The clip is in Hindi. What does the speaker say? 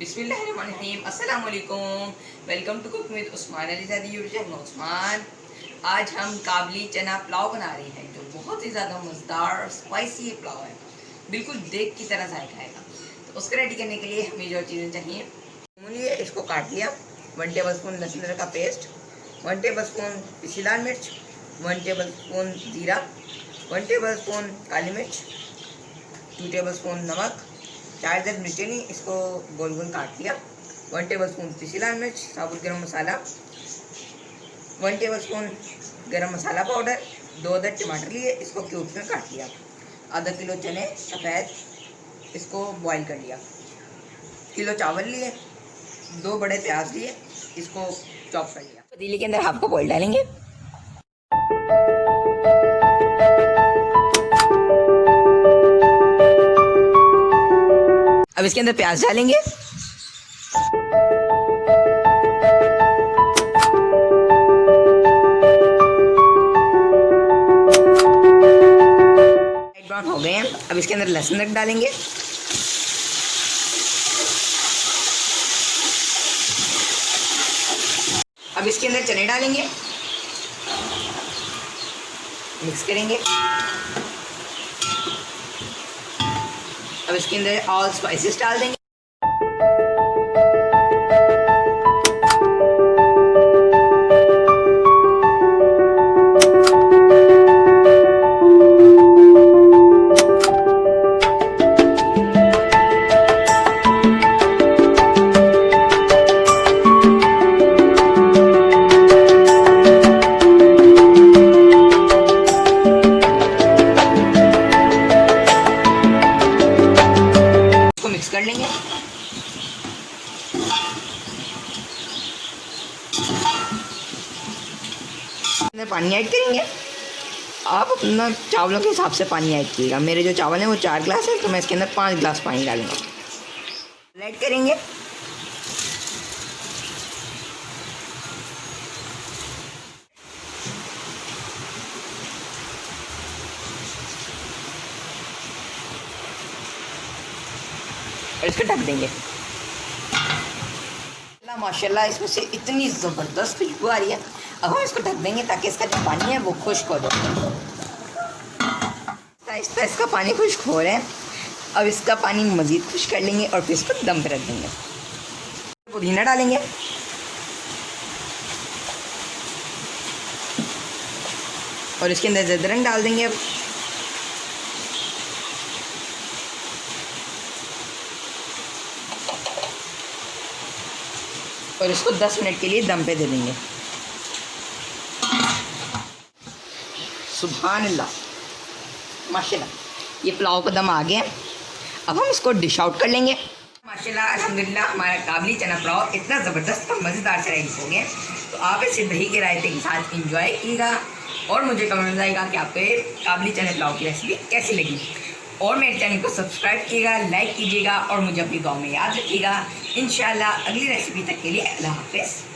बिस्मिल्लाहिर्रहमानिर्रहीम, अस्सलाम वालेकुम। Welcome to cook with Usman Ali Zadi YouTube Usman. आज हम काबली चना पुलाव बना रहे हैं जो बहुत ही ज़्यादा मज़ेदार और स्पाइसी पुलाव है, बिल्कुल देख की तरह जायका आएगा। तो उसको रेडी करने के लिए हमें जो चीज़ें चाहिए, लिए इसको काट लिया। 1 टेबल स्पून लहसुन का पेस्ट, 1 टेबल स्पून पिसी लाल मिर्च, 1 टेबल स्पून ज़ीरा, 1 टेबल स्पून काली मिर्च, 2 टेबल स्पून नमक, 4 दर मिर्ची नहीं, इसको गोल गोल काट लिया। 1 टेबल स्पून पिसी लाल मिर्च, साबुत गरम मसाला, 1 टेबल स्पून गरम मसाला पाउडर, 2 अदद टमाटर लिए, इसको क्यूब्स में काट लिया। आधा किलो चने सफ़ेद, इसको बॉईल कर लिया। किलो चावल लिए, 2 बड़े प्याज लिए, इसको चॉप कर लिया। पतीले के अंदर हाफ कप ऑयल डालेंगे। अब इसके अंदर प्याज डालेंगे। ब्राउन हो गए हैं। अब इसके अंदर लहसुन डालेंगे। अब इसके अंदर चने डालेंगे, मिक्स करेंगे। अब इसके अंदर ऑल स्पाइसेस डाल देंगे। मिक्स कर लेंगे। पानी ऐड करेंगे। आप अपना चावलों के हिसाब से पानी ऐड कीजिएगा। मेरे जो चावल हैं वो 4 गिलास है, तो मैं इसके अंदर 5 गिलास पानी डालूंगा। ऐड करेंगे। और इसको ढक देंगे। माशाल्लाह इसमें से इतनी ज़बरदस्त खुशबू आ रही है। अब हम इसको ढक देंगे ताकि इसका जो पानी है वो खुश्क हो जाए। आहिस्ता इसका पानी खुश्क हो रहा है। अब इसका पानी मज़ीद खुश्क कर लेंगे और फिर इसको दम पर रख देंगे। पुदीना डालेंगे। और इसके अंदर ज़ैदरन डाल देंगे। अब और इसको 10 मिनट के लिए दम पे दे देंगे। सुभान अल्लाह, माशाल्लाह, ये पुलाव का दम आ गया। अब हम इसको डिश आउट कर लेंगे। माशाल्लाह अल्हम्दुलिल्लाह, हमारा काबली चना पुलाव इतना ज़बरदस्त और मज़ेदार से रेडी हो गया। तो आप इसे दही के रायते के साथ इंजॉय कीजिएगा और मुझे कमेंट में आएगा कि आपको काबली चने पुलाव की रेसिपी कैसी लगी। और मेरे चैनल को सब्सक्राइब कीजिएगा, लाइक कीजिएगा और मुझे अपनी दुआ में याद रखिएगा। इंशाल्लाह अगली रेसिपी तक के लिए अल्लाह हाफ़िज़।